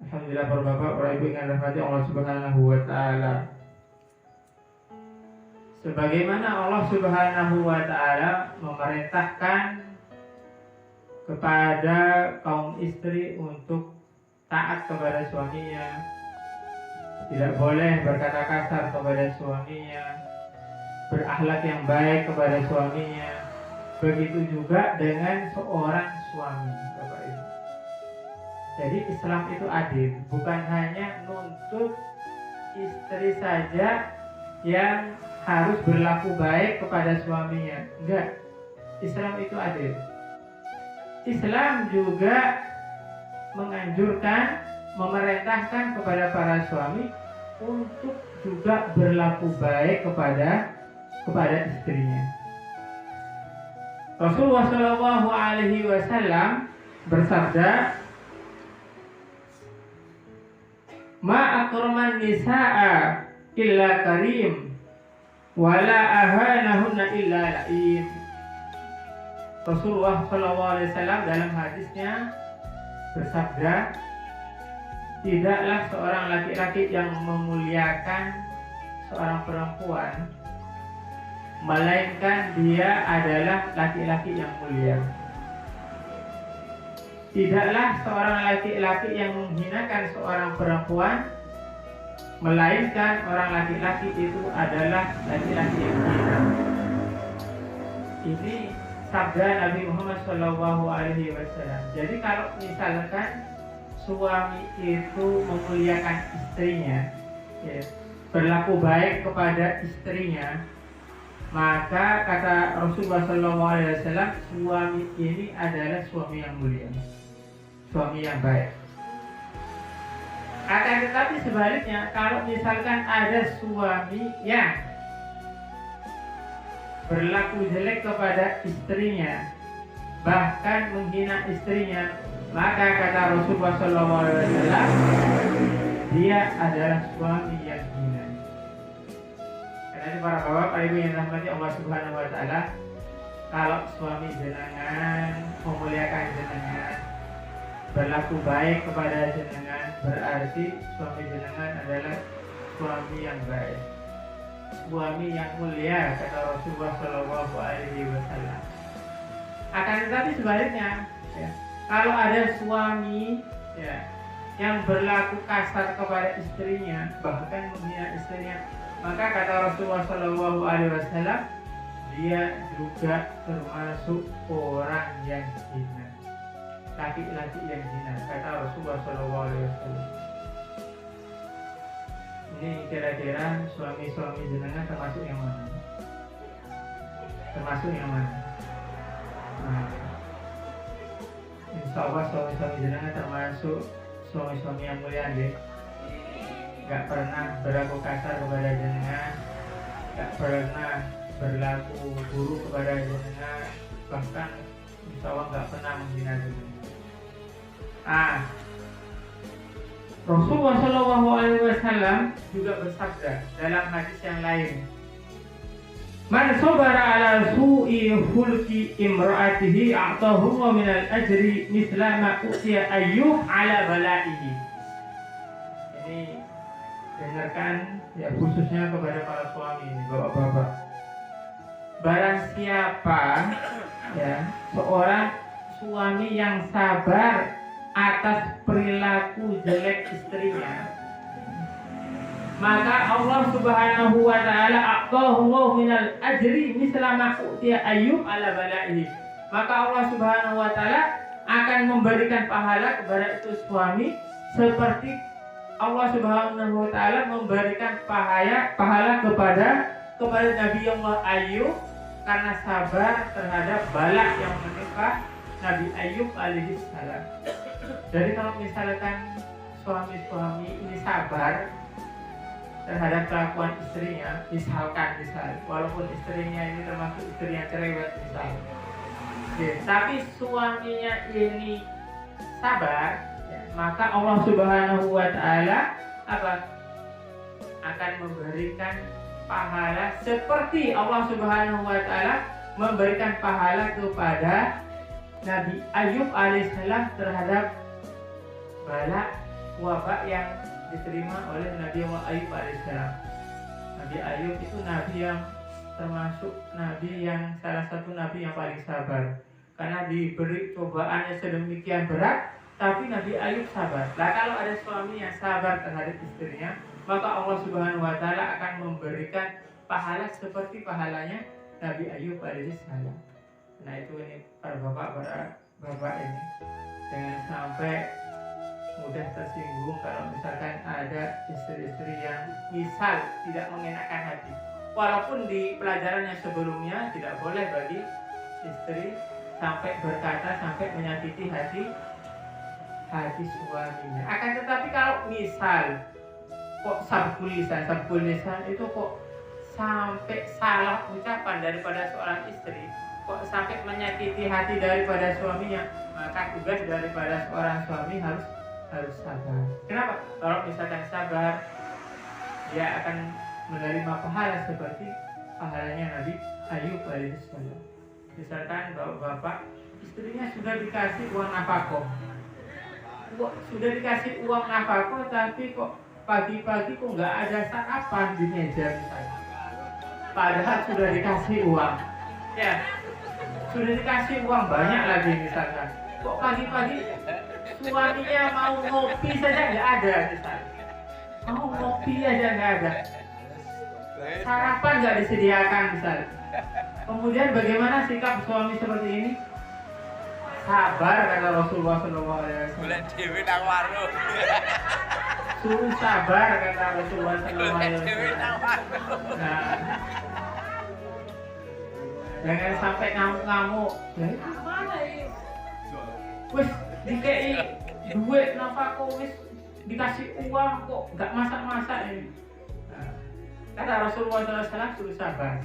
Alhamdulillah para bapak, para ibu yang dirahmati Allah Subhanahu wa taala. Sebagaimana Allah Subhanahu wa taala memerintahkan kepada kaum istri untuk taat kepada suaminya, tidak boleh berkata kasar kepada suaminya, berakhlak yang baik kepada suaminya. Begitu juga dengan seorang suami, Bapak Ibu. Jadi Islam itu adil, bukan hanya nuntut istri saja yang harus berlaku baik kepada suaminya. Enggak, Islam itu adil. Islam juga menganjurkan, memerintahkan kepada para suami untuk juga berlaku baik kepada istrinya. Rasulullah Shallallahu Alaihi Wasallam bersabda, "Ma akraman nisaa illa karim, wala ahanahunna illa la'im." Rasulullah Shallallahu Alaihi Wasallam dalam hadisnya bersabda, tidaklah seorang laki-laki yang memuliakan seorang perempuan, melainkan dia adalah laki-laki yang mulia. Tidaklah seorang laki-laki yang menghinakan seorang perempuan, melainkan orang laki-laki itu adalah laki-laki yang hina. Ini sabda Nabi Muhammad SAW. Jadi kalau misalkan suami itu memuliakan istrinya, ya, berlaku baik kepada istrinya, maka kata Rasulullah SAW, suami ini adalah suami yang mulia, suami yang baik. Akan tetapi sebaliknya, kalau misalkan ada suami yang berlaku jelek kepada istrinya, bahkan menghina istrinya, maka kata Rasulullah SAW, dia adalah suami yang hina. Karena para bapak, para ibu yang dirahmati Allah Subhanahu wa taala, kalau suami jenengan memuliakan jenengan, berlaku baik kepada jenengan, berarti suami jenengan adalah suami yang baik, suami yang mulia, kata Rasulullah Shallallahu Alaihi Wasallam. Akan tetapi sebaliknya, ya, kalau ada suami, ya, yang berlaku kasar kepada istrinya, bahkan menghina istrinya, maka kata Rasulullah Shallallahu Alaihi Wasallam, dia juga termasuk orang yang hina, laki-laki yang hina, kata Rasulullah Shallallahu Alaihi Wasallam. Ini kira-kira suami-suami jenengan termasuk yang mana? Termasuk yang mana? Nah, insya Allah suami-suami jenengan termasuk suami-suami yang mulia, ya. Gak pernah berlaku kasar kepada jenengan, gak pernah berlaku buruk kepada jenengan, bahkan insya Allah gak pernah menghina jenengan. Rasulullah Shallallahu Alaihi Wasallam juga bersabda dalam hadis yang lain, "Man sabara ala su'i khulqi imra'atihi a'tahu min al-ajri mithla ma utiya Ayyub ala bala'ihi." Ini dengarkan, ya, khususnya kepada para suami ini, bapak-bapak. Barang siapa, ya, seorang suami yang sabar atas perilaku jelek istrinya, maka Allah Subhanahu wa taala aqahu minal ajri misla ma utiya Ayyub ala balaihi. Maka Allah Subhanahu wa taala akan memberikan pahala kepada itu suami seperti Allah Subhanahu wa taala memberikan pahala kepada Nabi Allah Ayyub karena sabar terhadap bala yang menimpa Nabi Ayyub alaihi salam. Jadi kalau misalkan suami-suami ini sabar terhadap kelakuan istrinya, misal, walaupun istrinya ini termasuk istri yang cerewet misal, ya, tapi suaminya ini sabar, ya, maka Allah Subhanahu wa taala akan memberikan pahala seperti Allah Subhanahu wa taala memberikan pahala kepada Nabi Ayyub alaihissalam terhadap bala wabak yang diterima oleh Nabi Ayub alaihissalam. Nabi Ayub itu nabi yang termasuk nabi yang salah satu nabi yang paling sabar, karena diberi cobaan yang sedemikian berat, tapi Nabi Ayub sabar. Nah, kalau ada suami yang sabar terhadap istrinya, maka Allah Subhanahu wa taala akan memberikan pahala seperti pahalanya Nabi Ayub alaihissalam. Nah, itu ini para bapak ini jangan sampai mudah tersinggung kalau misalkan ada istri-istri yang misal tidak mengenakan hati. Walaupun di pelajaran yang sebelumnya tidak boleh bagi istri sampai berkata sampai menyakiti hati suaminya. Akan tetapi kalau misal kok sabkul lisan itu kok sampai salah ucapan daripada seorang istri, kok sampai menyakiti hati daripada suaminya, maka tugas daripada seorang suami harus sabar. Kenapa? Kalau misalkan sabar, dia akan menerima pahala seperti pahalanya Nabi Ayub alaihissalam. Misalkan bapak istrinya sudah dikasih uang nafkah, tapi kok pagi-pagi kok nggak ada sarapan di meja misalnya. Padahal sudah dikasih uang, ya sudah dikasih uang banyak lagi misalkan. Kok pagi-pagi suaminya mau ngopi saja nggak ada misalnya. Mau ngopi aja nggak ada. Sarapan nggak disediakan misalnya. Kemudian bagaimana sikap suami seperti ini? Sabar kata Rasulullah SAW. Boleh dewi nang warung. Suruh sabar kata Rasulullah SAW. Nah, jangan sampai ngamuk-ngamuk. Jadi mana ini? Wis dikei duit nafkah, wis dikasih uang kok nggak masak-masak ini. Nah, kata Rasulullah SAW suruh sabar.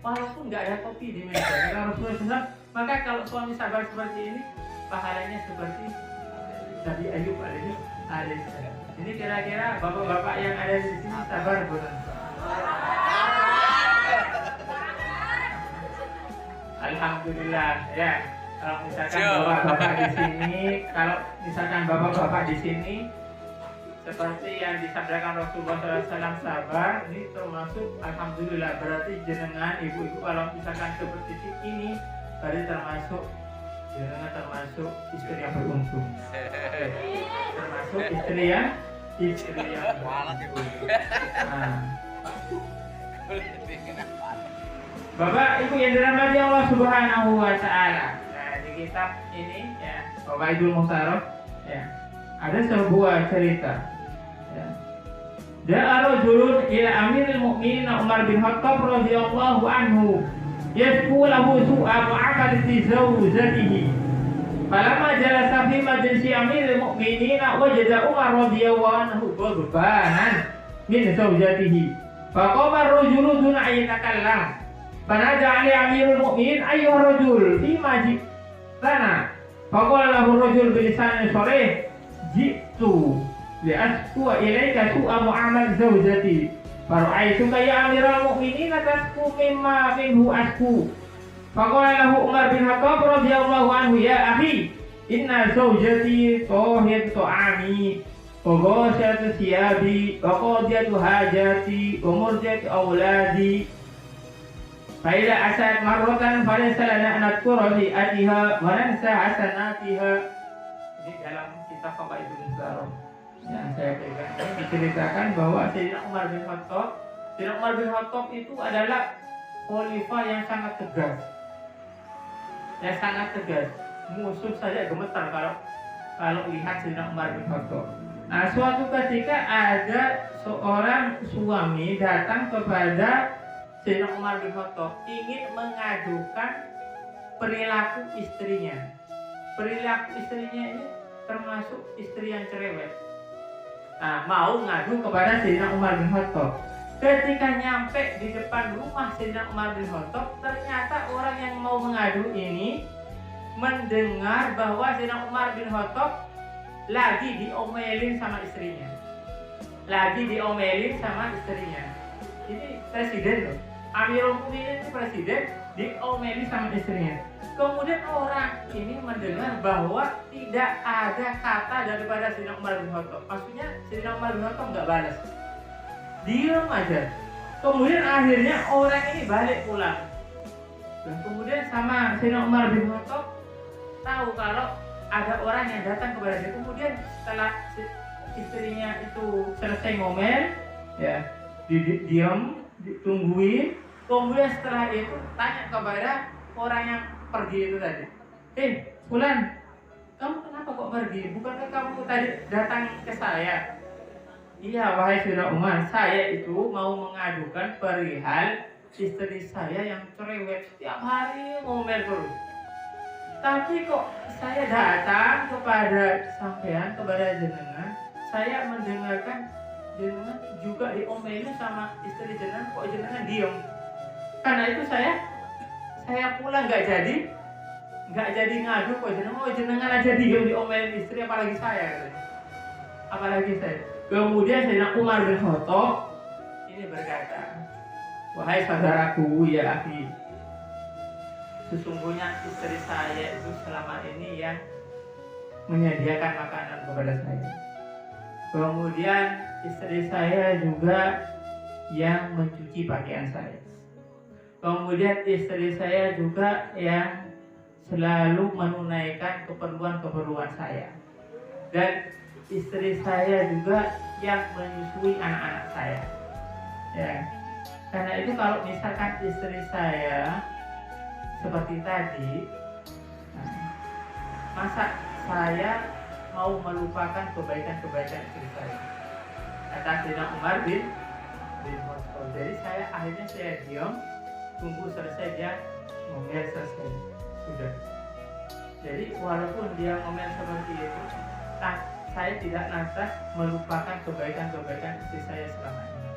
Walaupun nggak ada kopi di meja, kata Rasulullah SAW, maka kalau suami sabar seperti ini, pahalanya seperti Nabi Ayub alaihissalam. Ini kira-kira bapak-bapak yang ada di sini sabar bukan? Alhamdulillah ya. Kalau misalkan bapak-bapak di sini, seperti yang disabdakan Rasulullah SAW sabar, ini termasuk alhamdulillah, berarti jenengan ibu-ibu kalau misalkan seperti ini, berarti termasuk istri yang beruntung. Termasuk istri yang beruntung. Nah. Bapak Ibu yang dirahmati Allah Subhanahu wa taala. Nah, di kitab ini ya, Fawaidul Muhtaram ya, ada sebuah cerita. Ya. Ja'a rajulun ila Amiril Mukminin Umar bin Khattab radhiyallahu anhu yashku lahu su'a mu'amalati zawjatihi. Falamma jalasa fi majlisi Amiril Mukminin wajada Umar radhiyallahu anhu ghadbanan min zawjatihi. Faqama ar-rajulu duna ayatakallam. Fanada ali Amirul Mukminin ayyuhar rajul fi majid sana. Faqala lahu ar-rajul bilisanin sharih ji'tu li'asku ilaika su'a mu'amal zawjati. Fara'aituka ya Amirul Mukminin tasku mimma minhu asku. Faqala lahu Umar bin Khattab radhiyallahu anhu ya akhi inna zawjati tahir ta'ami wa ghashiyat thiyabi wa qadiyat hajati wa murjat auladi. Faida asad marratan falaysa lana an nadhkura li atiha wa nansa hasanatiha. Ini dalam kitab Fawaidul Muhtaram yang saya pegang ini diceritakan bahwa Sayyidina Umar bin Khattab itu adalah khalifah yang sangat tegas. Musuh saja gemetar kalau lihat Sayyidina Umar bin Khattab. Nah, suatu ketika ada seorang suami datang kepada Sayyidina Umar bin Khattab ingin mengadukan perilaku istrinya. Perilaku istrinya ini termasuk istri yang cerewet. Nah, mau ngadu kepada Sayyidina Umar bin Khattab. Ketika nyampe di depan rumah Sayyidina Umar bin Khattab, ternyata orang yang mau mengadu ini mendengar bahwa Sayyidina Umar bin Khattab lagi diomelin sama istrinya. Ini presiden loh. Amirul Mukminin itu presiden, diomeli sama istrinya. Kemudian orang ini mendengar bahwa tidak ada kata daripada Sayyidina Umar bin Khattab. Maksudnya Sayyidina Umar bin Khattab nggak balas, diam aja. Kemudian akhirnya orang ini balik pulang. Dan kemudian sama Sayyidina Umar bin Khattab tahu kalau ada orang yang datang kepada dia. Kemudian setelah istrinya itu selesai ngomel, ya, diam, ditungguin. Kemudian setelah itu tanya kepada orang yang pergi itu tadi, Fulan, kamu kenapa kok pergi? Bukankah kamu tadi datang ke saya? Iya, wahai Sayyidina Umar, saya itu mau mengadukan perihal istri saya yang cerewet, setiap hari ngomel terus. Tapi kok saya datang kepada sampean, kepada jenengan, saya mendengarkan jenengan juga diomeli sama istri jenengan, kok jenengan diem. Karena itu saya pulang nggak jadi ngadu kok jenengan aja diem diomelin istri, apalagi saya. Kemudian Sayyidina Umar bin Khattab ini berkata, wahai saudaraku ya akhi, sesungguhnya istri saya itu selama ini yang menyediakan makanan kepada saya. Kemudian istri saya juga yang mencuci pakaian saya. Kemudian istri saya juga yang selalu menunaikan keperluan saya. Dan istri saya juga yang menyusui anak-anak saya. Ya. Karena itu kalau misalkan istri saya seperti tadi, masa saya mau melupakan kebaikan-kebaikan istri saya? Kata Sayyidina Umar bin Khattab. Jadi akhirnya saya diam, tunggu selesai dia ngomel, selesai sudah. Jadi walaupun dia ngomel seperti itu, saya tidak lantas melupakan kebaikan-kebaikan istri saya selama ini.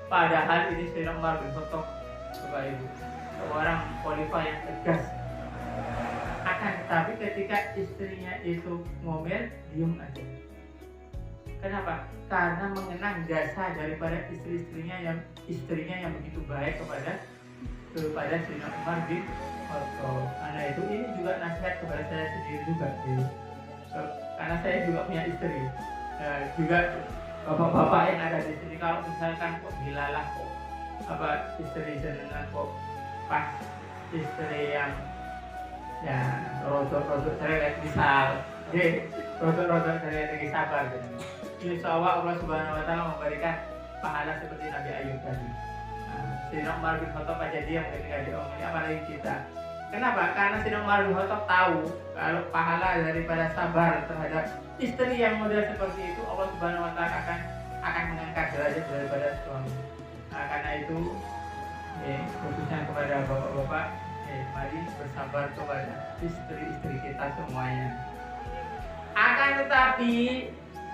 Padahal ini Sayyidina Umar bin Khattab, Bapak Ibu, seorang khalifah yang tegas. Akan tetapi ketika istrinya itu ngomel, diam aja. Kenapa? Karena mengenang jasa daripada istrinya yang begitu baik kepada Sayyidina Umar bin Khattab. Karena itu ini juga nasihat kepada saya sendiri juga. Karena saya juga punya istri. Juga bapak-bapak yang ada di sini, kalau misalkan kok dilalah kok istri jenengan kok pas istri yang ya rodok cerewet misal, rodok cerewet lagi sabar gitu. Insya Allah Subhanahu Wa Taala memberikan pahala seperti Nabi Ayub tadi. Sayyidina Umar bin Khattab aja diam ketika diomeli, apalagi kita. Kenapa? Karena Sayyidina Umar bin Khattab tahu kalau pahala daripada sabar terhadap istri yang model seperti itu, Allah Subhanahu Wa Taala akan mengangkat derajat daripada suami. Karena itu, khususnya kepada bapak-bapak, mari bersabar kepada istri-istri kita semuanya. Akan tetapi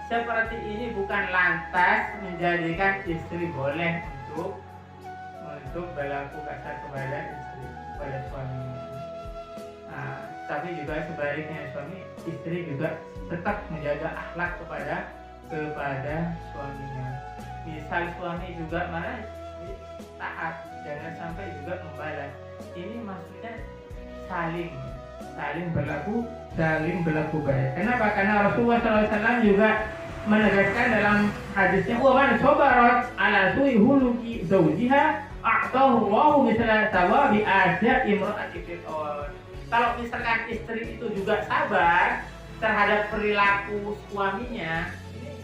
seperti ini bukan lantas menjadikan istri boleh untuk berlaku kasar kepada suami. Tapi juga sebaliknya, istri juga tetap menjaga akhlak kepada suaminya. Misal suami juga marah, taat, jangan sampai juga membalas. Ini maksudnya saling berlaku baik. Kenapa? Karena Rasulullah SAW juga menegaskan dalam hadisnya, wa man sabarat ala su'i huluki zawjiha a'tahu Allahu misla thawabi ajab imra'ati fir'aun. Kalau misalkan istri itu juga sabar terhadap perilaku suaminya, ini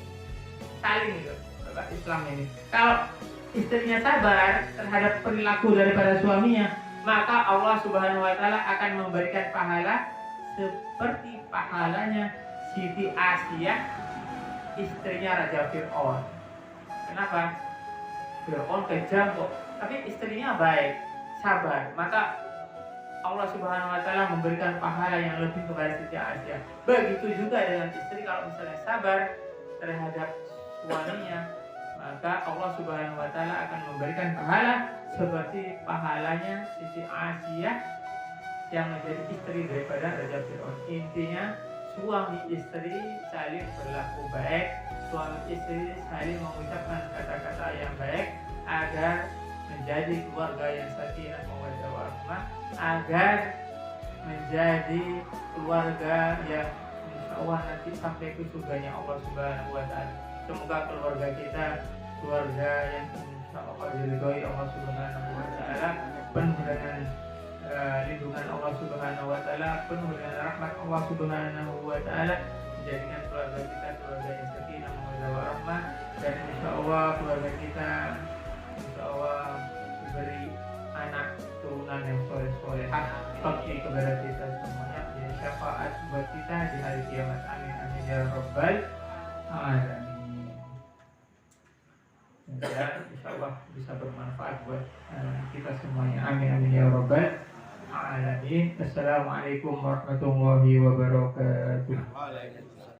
saling gitu, Bapak Islam ini. Kalau istrinya sabar terhadap perilaku daripada suaminya, maka Allah Subhanahu Wa Taala akan memberikan pahala seperti pahalanya Siti Asiyah, istrinya Raja Fir'aun. Kenapa? Fir'aun kejam kok, tapi istrinya baik, sabar. Maka Allah Subhanahu Wa Taala memberikan pahala yang lebih kepada Siti Asiyah. Begitu juga dengan istri, kalau misalnya sabar terhadap suaminya, maka Allah Subhanahu Wa Taala akan memberikan pahala seperti pahalanya Siti Asiyah yang menjadi istri daripada Raja Fir'aun. Intinya, suami istri saling berlaku baik, suami istri saling mengucapkan kata-kata yang baik agar menjadi keluarga yang sakinah mawaddah warahmah, agar menjadi keluarga yang insya Allah nanti sampai ke surganya Allah Subhanahu wa Ta'ala. Semoga keluarga kita keluarga yang insya Allah diridhoi Allah Subhanahu wa Ta'ala, penuh dengan lindungan Allah Subhanahu wa Ta'ala, penuh dengan rahmat Allah Subhanahu wa Ta'ala, menjadikan keluarga kita keluarga yang sakinah mawaddah warahmah, dan insya Allah keluarga kita insya Allah diberi anak turunan yang soleh-solehah, bakti kepada kita semuanya, menjadi syafaat buat kita di hari kiamat. Amin amin ya rabbal alamin. Ya, insya Allah bisa bermanfaat buat kita semuanya. Amin amin ya rabbal alamin. Assalamualaikum warahmatullahi wabarakatuh.